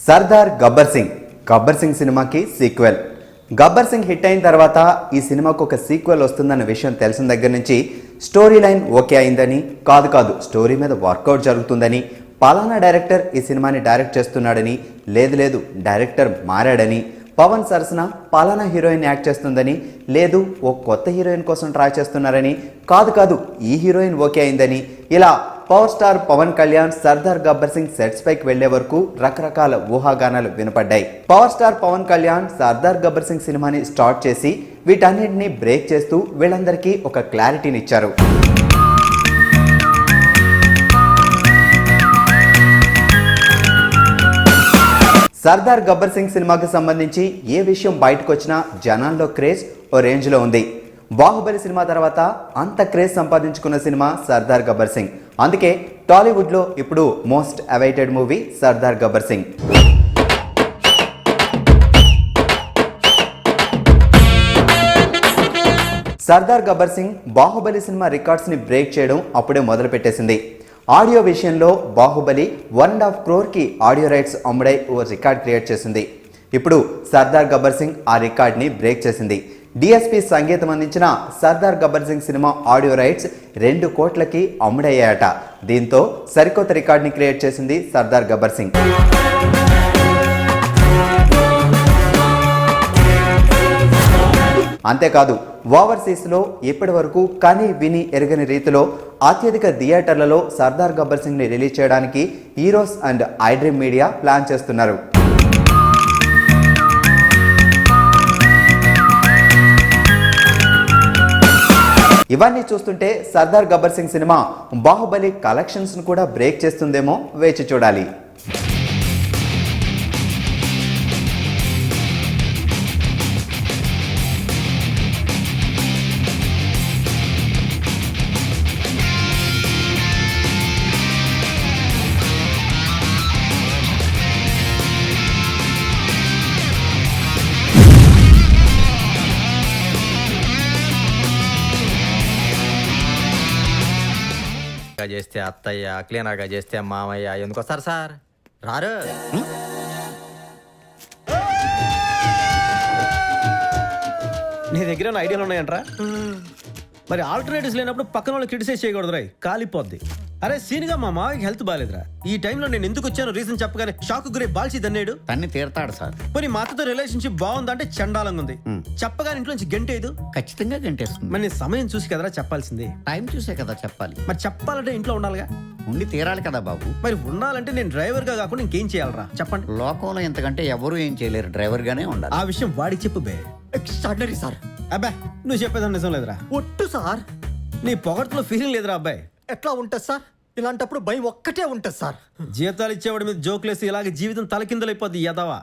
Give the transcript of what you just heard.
సర్దార్ గబ్బర్ సింగ్ సినిమాకి sequel. Gabbar Singh hit అయిన తర్వాత ఈ సినిమాకు ఒక సీక్వెల్ వస్తుందన్న విషయం తెలిసిన దగ్గర నుంచి స్టోరీ లైన్ ఓకే అయిందని, కాదు స్టోరీ మీద వర్కౌట్ జరుగుతుందని, పలానా డైరెక్టర్ ఈ సినిమాని డైరెక్ట్ చేస్తున్నాడని, లేదు డైరెక్టర్ మారాడని, పవన్ సరసన పలానా హీరోయిన్ యాక్ట్ చేస్తుందని, లేదు ఓ కొత్త హీరోయిన్ కోసం ట్రై చేస్తున్నారని, కాదు ఈ హీరోయిన్ ఓకే అయిందని, ఇలా power star Pawan Kalyan Sardaar Gabbar Singh sets పైకి వెళ్లే వరకు రకరకాల ఊహాగానాలు వినపడ్డాయి. పవర్ స్టార్ పవన్ కళ్యాణ్ సర్దార్ గబ్బర్ సింగ్ సినిమాని స్టార్ట్ చేసి వీటన్నిటిని బ్రేక్ చేస్తూ వీళ్ళందరికీ ఒక క్లారిటీని ఇచ్చారు. సర్దార్ గబ్బర్ సింగ్ సినిమాకి సంబంధించి ఏ విషయం బయటకు వచ్చినా జనాల్లో క్రేజ్ ఓ రేంజ్లో ఉంది. బాహుబలి సినిమా తర్వాత అంత క్రేజ్ సంపాదించుకున్న సినిమా సర్దార్ గబ్బర్ సింగ్. అందుకే టాలీవుడ్లో ఇప్పుడు most awaited movie Sardar Gabbar Singh. Sardar Gabbar Singh Baahubali cinema రికార్డ్స్ని బ్రేక్ చేయడం అప్పుడే మొదలు పెట్టేసింది. ఆడియో విషయంలో బాహుబలి 1.5 crore ఆడియో రైట్స్ అమ్ముడై ఓ రికార్డ్ క్రియేట్ చేసింది. ఇప్పుడు సర్దార్ గబ్బర్ సింగ్ ఆ రికార్డ్ని బ్రేక్ చేసింది. డిఎస్పి సంగీతం అందించిన Sardar Gabbar Singh cinema audio rights 2 కోట్లకి అమ్ముడయ్యాయట. దీంతో సరికొత్త రికార్డ్ని క్రియేట్ చేసింది సర్దార్ గబ్బర్ సింగ్. అంతేకాదు ఓవర్సీస్లో ఇప్పటి వరకు కని విని ఎరగని రీతిలో అత్యధిక థియేటర్లలో సర్దార్ గబ్బర్ సింగ్ని రిలీజ్ చేయడానికి heroes and iDream media plan చేస్తున్నారు. ఇవన్నీ చూస్తుంటే సర్దార్ గబ్బర్ సింగ్ సినిమా బాహుబలి కలెక్షన్స్ను కూడా బ్రేక్ చేస్తుందేమో వేచి చూడాలి. చేస్తే అత్తయ్య, క్లీనర్గా చేస్తే మామయ్య, ఎందుకు వస్తారు సార్? రారు. నీ దగ్గర ఉన్న ఐడియాలు ఉన్నాయంట్రా? మరి ఆల్టర్నేటివ్స్ లేనప్పుడు పక్కన వాళ్ళు క్రిటిసైజ్ చేయకూడదు రాయ్, కాలిపోద్ది. అరే సీన్గా మా మామయ్యకి హెల్త్ బాగాలేదురా, ఈ టైంలో నేను ఎందుకు వచ్చాను రీజన్ చెప్పగానే షాక్ గురే బాల్చి దన్నేడు. తన్ని తీరతాడు సార్. మరి మా అత్తతో రిలేషన్షిప్ బాగుందంటే చండాలంగా ఉంది. చెప్పగానే ఇంట్లో నుంచి గంటేదు. ఖచ్చితంగా గంటేస్తుంది. మరి నేను సమయం చూసి కదరా చెప్పాల్సింది. టైం చూసే కదా చెప్పాలి. మరి చెప్పాలంటే ఇంట్లో ఉండాలిగా. ఉండి తీరాలి కదా బాబు. మరి ఉండాలంటే నేను డ్రైవర్ గా కాకుండా ఇంకేం చేయాలరా చెప్పండి. లోకంలో ఇంతకంటే ఎవరు ఏం చేయలేరు, డ్రైవర్ గానే ఉండాలి. ఆ విషయం వాడికి చెప్పు బే. Extraordinary sir. అబ్బా నువ్వు చెప్పేది నిజం లేదురా. ఒట్టు సార్. నీ పొగట్లో ఫీలింగ్ లేదురా అబ్బాయి. ఎట్లా ఉంటుంది సార్? ఇలాంటప్పుడు భయం ఒక్కటే ఉంటుంది సార్. జీతాలు ఇచ్చేవాడి మీద జోకులేసి ఇలాగే జీవితం తలకిందలైపోద్ది యదవా.